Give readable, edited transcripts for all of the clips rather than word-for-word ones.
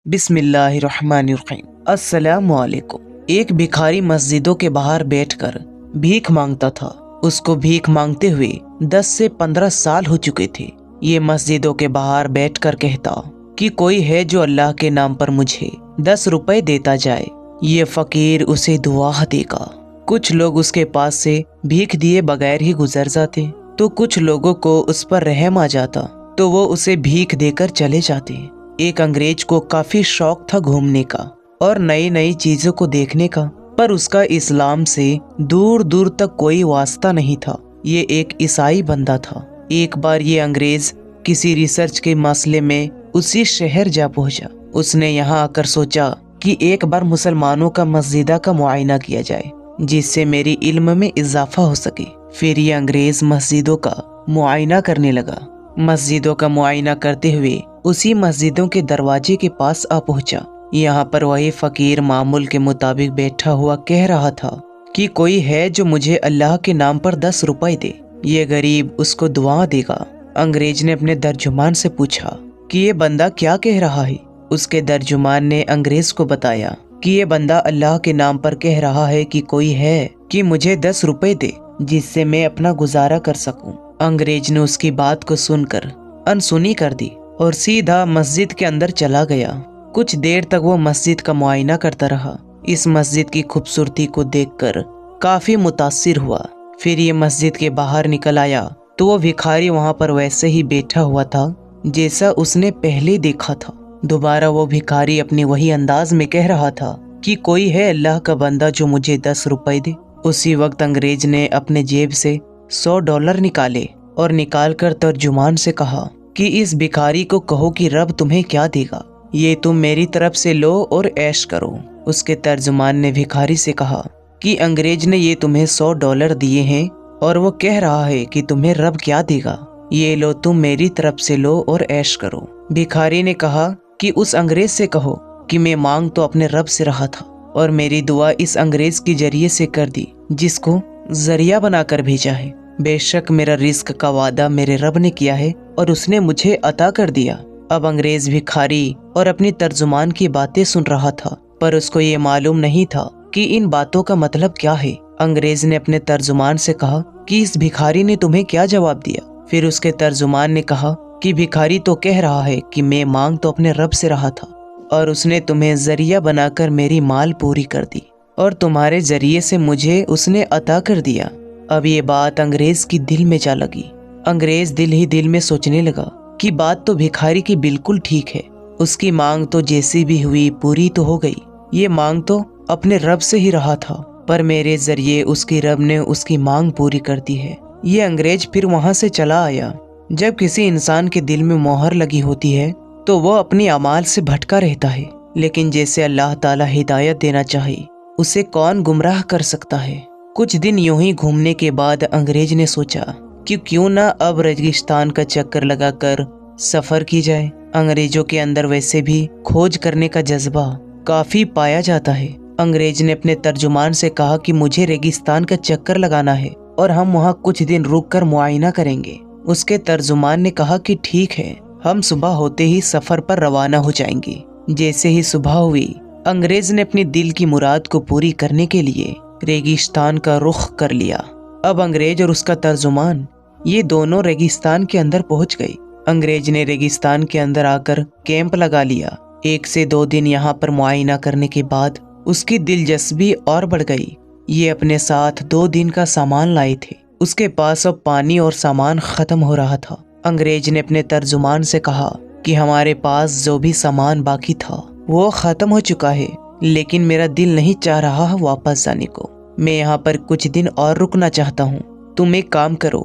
بسم اللہ الرحمن الرحیم۔ السلام علیکم۔ ایک بھکاری مسجدوں کے باہر بیٹھ کر بھیک مانگتا تھا۔ اس کو بھیک مانگتے ہوئے 10 سے 15 سال ہو چکے تھے۔ یہ مسجدوں کے باہر بیٹھ کر کہتا کہ کوئی ہے جو اللہ کے نام پر مجھے 10 روپے دیتا جائے، یہ فقیر اسے دعا دے گا۔ کچھ لوگ اس کے پاس سے بھیک دیے بغیر ہی گزر جاتے تو کچھ لوگوں کو اس پر رحم آ جاتا تو وہ اسے بھیک دے کر چلے جاتے۔ ایک انگریز کو کافی شوق تھا گھومنے کا اور نئی نئی چیزوں کو دیکھنے کا، پر اس کا اسلام سے دور دور تک کوئی واسطہ نہیں تھا۔ یہ ایک عیسائی بندہ تھا۔ ایک بار یہ انگریز کسی ریسرچ کے مسئلے میں اسی شہر جا پہنچا۔ اس نے یہاں آ کر سوچا کہ ایک بار مسلمانوں کا مسجدہ کا معائنہ کیا جائے جس سے میری علم میں اضافہ ہو سکے۔ پھر یہ انگریز مسجدوں کا معائنہ کرنے لگا۔ مسجدوں کا معائنہ کرتے ہوئے اسی مسجدوں کے دروازے کے پاس آ پہنچا۔ یہاں پر وہی فقیر معمول کے مطابق بیٹھا ہوا کہہ رہا تھا کہ کوئی ہے جو مجھے اللہ کے نام پر 10 روپے دے، یہ غریب اس کو دعا دے گا۔ انگریز نے اپنے ترجمان سے پوچھا کہ یہ بندہ کیا کہہ رہا ہے۔ اس کے ترجمان نے انگریز کو بتایا کہ یہ بندہ اللہ کے نام پر کہہ رہا ہے کہ کوئی ہے کہ مجھے 10 روپے دے جس سے میں اپنا گزارا کر سکوں۔ انگریز نے اس کی بات کو سن کر انسنی کر دی اور سیدھا مسجد کے اندر چلا گیا۔ کچھ دیر تک وہ مسجد کا معائنہ کرتا رہا۔ اس مسجد کی خوبصورتی کو دیکھ کر کافی متاثر ہوا۔ پھر یہ مسجد کے باہر نکل آیا تو وہ بھکاری وہاں پر ویسے ہی بیٹھا ہوا تھا جیسا اس نے پہلے دیکھا تھا۔ دوبارہ وہ بھکاری اپنے وہی انداز میں کہہ رہا تھا کہ کوئی ہے اللہ کا بندہ جو مجھے 10 روپے دے۔ اسی وقت انگریز نے اپنے جیب سے $100 نکالے اور نکال کر ترجمان سے کہا کہ اس بھکاری کو کہو کہ رب تمہیں کیا دے گا، یہ تم میری طرف سے لو اور عیش کرو۔ اس کے ترجمان نے بھکاری سے کہا کہ انگریز نے یہ تمہیں $100 دیے ہیں اور وہ کہہ رہا ہے کہ تمہیں رب کیا دے گا، یہ لو تم میری طرف سے لو اور عیش کرو۔ بھکاری نے کہا کہ اس انگریز سے کہو کہ میں مانگ تو اپنے رب سے رہا تھا اور میری دعا اس انگریز کے ذریعے سے کر دی جس کو ذریعہ بنا کر بھیجا ہے۔ بے شک میرا رزق کا وعدہ میرے رب نے کیا ہے اور اس نے مجھے عطا کر دیا۔ اب انگریز بھکاری اور اپنی ترجمان کی باتیں سن رہا تھا، پر اس کو یہ معلوم نہیں تھا کہ ان باتوں کا مطلب کیا ہے۔ انگریز نے اپنے ترجمان سے کہا کہ اس بھکاری نے تمہیں کیا جواب دیا۔ پھر اس کے ترجمان نے کہا کہ بھکاری تو کہہ رہا ہے کہ میں مانگ تو اپنے رب سے رہا تھا اور اس نے تمہیں ذریعہ بنا کر میری مال پوری کر دی اور تمہارے ذریعے سے مجھے اس نے عطا کر دیا۔ اب یہ بات انگریز کی دل میں جا لگی۔ انگریز دل ہی دل میں سوچنے لگا کہ بات تو بھکاری کی بالکل ٹھیک ہے، اس کی مانگ تو جیسی بھی ہوئی پوری تو ہو گئی، یہ مانگ تو اپنے رب سے ہی رہا تھا، پر میرے ذریعے اس کی رب نے اس کی مانگ پوری کر دی ہے۔ یہ انگریز پھر وہاں سے چلا آیا۔ جب کسی انسان کے دل میں مہر لگی ہوتی ہے تو وہ اپنی اعمال سے بھٹکا رہتا ہے، لیکن جیسے اللہ تعالی ہدایت دینا چاہے اسے کون گمراہ کر سکتا ہے۔ کچھ دن یوں ہی گھومنے کے بعد انگریز نے سوچا کہ کیوں نہ اب ریگستان کا چکر لگا کر سفر کی جائے۔ انگریزوں کے اندر ویسے بھی کھوج کرنے کا جذبہ کافی پایا جاتا ہے۔ انگریز نے اپنے ترجمان سے کہا کہ مجھے ریگستان کا چکر لگانا ہے اور ہم وہاں کچھ دن رک کر معائنہ کریں گے۔ اس کے ترجمان نے کہا کہ ٹھیک ہے، ہم صبح ہوتے ہی سفر پر روانہ ہو جائیں گے۔ جیسے ہی صبح ہوئی، انگریز نے اپنی دل کی مراد کو پوری کرنے کے لیے ریگستان کا رخ کر لیا۔ اب انگریز اور اس کا ترجمان یہ دونوں ریگستان کے اندر پہنچ گئے۔ انگریز نے ریگستان کے اندر آ کر کیمپ لگا لیا۔ 1 سے 2 دن یہاں پر معائنہ کرنے کے بعد اس کی دلچسپی اور بڑھ گئی۔ یہ اپنے ساتھ 2 دن کا سامان لائے تھے۔ اس کے پاس اب پانی اور سامان ختم ہو رہا تھا۔ انگریز نے اپنے ترجمان سے کہا کہ ہمارے پاس جو بھی سامان باقی تھا وہ ختم ہو چکا ہے، لیکن میرا دل نہیں چاہ رہا واپس جانے کو، میں یہاں پر کچھ دن اور رکنا چاہتا ہوں۔ تم ایک کام کرو،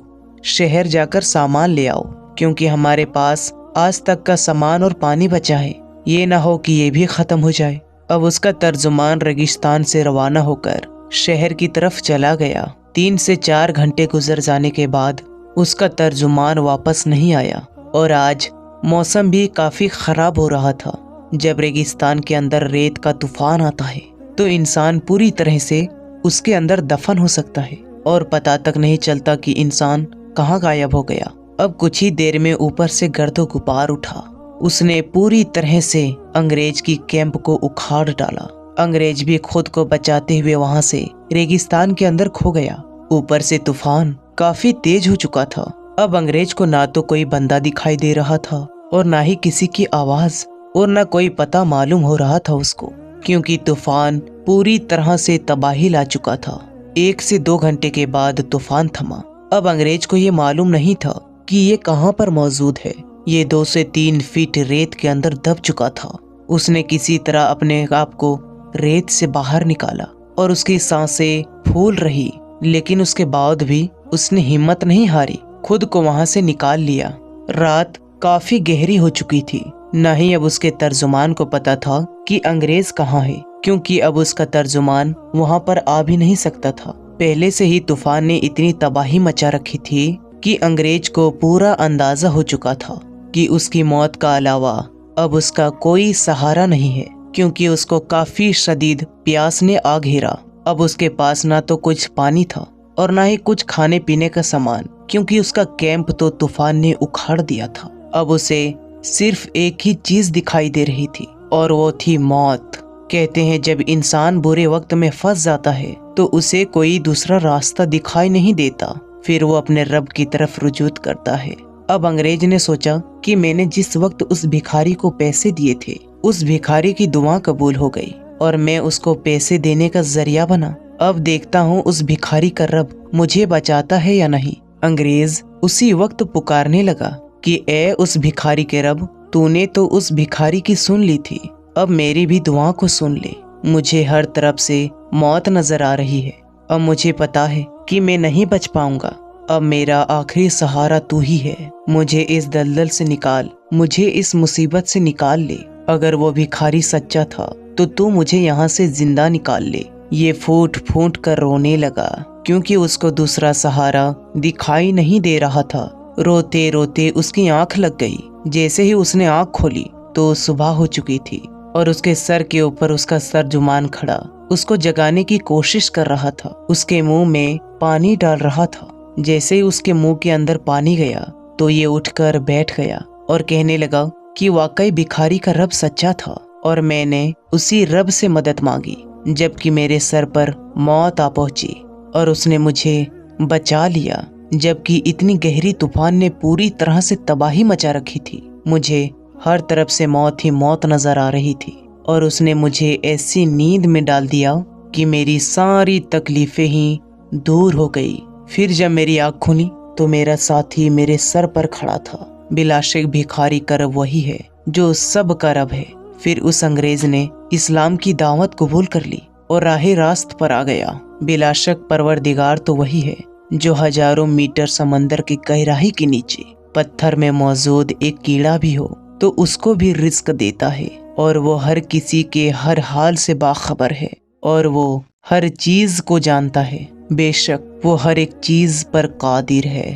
شہر جا کر سامان لے آؤ، کیونکہ ہمارے پاس آج تک کا سامان اور پانی بچا ہے، یہ نہ ہو کہ یہ بھی ختم ہو جائے۔ اب اس کا ترجمان ریگستان سے روانہ ہو کر شہر کی طرف چلا گیا۔ 3 سے 4 گھنٹے گزر جانے کے بعد اس کا ترجمان واپس نہیں آیا اور آج موسم بھی کافی خراب ہو رہا تھا۔ جب ریگستان کے اندر ریت کا طوفان آتا ہے تو انسان پوری طرح سے اس کے اندر دفن ہو سکتا ہے اور پتہ تک نہیں چلتا کہ انسان کہاں غائب ہو گیا۔ اب کچھ ہی دیر میں اوپر سے گرد و غبار اٹھا اس نے پوری طرح سے انگریز کی کیمپ کو اکھاڑ ڈالا۔ انگریز بھی خود کو بچاتے ہوئے وہاں سے ریگستان کے اندر کھو گیا۔ اوپر سے طوفان کافی تیز ہو چکا تھا۔ اب انگریز کو نہ تو کوئی بندہ دکھائی دے رہا تھا اور نہ ہی کسی کی آواز، اور نہ کوئی پتہ معلوم ہو رہا تھا اس کو، کیونکہ طوفان پوری طرح سے تباہی لا چکا تھا۔ 1 سے 2 گھنٹے کے بعد طوفان تھما۔ اب انگریز کو یہ معلوم نہیں تھا کہ یہ کہاں پر موجود ہے۔ یہ 2 سے 3 فٹ ریت کے اندر دب چکا تھا۔ اس نے کسی طرح اپنے آپ کو ریت سے باہر نکالا اور اس کی سانسیں پھول رہی، لیکن اس کے بعد بھی اس نے ہمت نہیں ہاری، خود کو وہاں سے نکال لیا۔ رات کافی گہری ہو چکی تھی، نہ ہی اب اس کے ترجمان کو پتا تھا کہ انگریز کہاں ہے، کیونکہ اب اس کا ترجمان وہاں پر آ بھی نہیں سکتا تھا۔ پہلے سے ہی طوفان نے اتنی تباہی مچا رکھی تھی کہ انگریز کو پورا اندازہ ہو چکا تھا کہ اس کی موت کا علاوہ اب اس کا کوئی سہارا نہیں ہے، کیونکہ اس کو کافی شدید پیاس نے آ گھیرا۔ اب اس کے پاس نہ تو کچھ پانی تھا اور نہ ہی کچھ کھانے پینے کا سامان، کیونکہ اس کا کیمپ تو طوفان نے اکھاڑ دیا تھا۔ اب اسے صرف ایک ہی چیز دکھائی دے رہی تھی اور وہ تھی موت۔ کہتے ہیں جب انسان برے وقت میں پھنس جاتا ہے تو اسے کوئی دوسرا راستہ دکھائی نہیں دیتا، پھر وہ اپنے رب کی طرف رجوع کرتا ہے۔ اب انگریز نے سوچا کہ میں نے جس وقت اس بھکاری کو پیسے دیے تھے، اس بھکاری کی دعا قبول ہو گئی اور میں اس کو پیسے دینے کا ذریعہ بنا۔ اب دیکھتا ہوں اس بھکاری کا رب مجھے بچاتا ہے یا نہیں۔ انگریز اسی وقت پکارنے لگا کہ اے اس بھکاری کے رب، تو نے تو اس بھکاری کی سن لی تھی، اب میری بھی دعا کو سن لے۔ مجھے ہر طرف سے موت نظر آ رہی ہے، اب مجھے پتا ہے کہ میں نہیں بچ پاؤں گا، اب میرا آخری سہارا تو ہی ہے۔ مجھے اس دلدل سے نکال، مجھے اس مصیبت سے نکال لے۔ اگر وہ بھکاری سچا تھا تو مجھے یہاں سے زندہ نکال لے۔ یہ پھوٹ پھوٹ کر رونے لگا، کیونکہ اس کو دوسرا سہارا دکھائی نہیں دے رہا تھا۔ روتے روتے اس کی آنکھ لگ گئی۔ جیسے ہی اس نے آنکھ کھولی تو صبح ہو چکی تھی اور اس کے سر کے اوپر اس کا ترجمان کھڑا اس کو جگانے کی کوشش کر رہا تھا، اس کے منہ میں پانی ڈال رہا تھا۔ جیسے ہی اس کے منہ کے اندر پانی گیا تو یہ اٹھ کر بیٹھ گیا اور کہنے لگا کہ واقعی بھکاری کا رب سچا تھا اور میں نے اسی رب سے مدد مانگی جبکہ میرے سر پر موت آ پہنچی اور اس نے مجھے بچا لیا، جبکہ اتنی گہری طوفان نے پوری طرح سے تباہی مچا رکھی تھی۔ مجھے ہر طرف سے موت ہی موت نظر آ رہی تھی اور اس نے مجھے ایسی نیند میں ڈال دیا کہ میری ساری تکلیفیں ہی دور ہو گئی۔ پھر جب میری آنکھ کھلی تو میرا ساتھی میرے سر پر کھڑا تھا۔ بلا شک بھکاری کا رب وہی ہے جو سب کا رب ہے۔ پھر اس انگریز نے اسلام کی دعوت قبول کر لی اور راہ راست پر آ گیا۔ بلا شک پروردگار تو وہی ہے جو ہزاروں میٹر سمندر کی گہرائی کے نیچے پتھر میں موجود ایک کیڑا بھی ہو تو اس کو بھی رزق دیتا ہے، اور وہ ہر کسی کے ہر حال سے باخبر ہے، اور وہ ہر چیز کو جانتا ہے۔ بے شک وہ ہر ایک چیز پر قادر ہے۔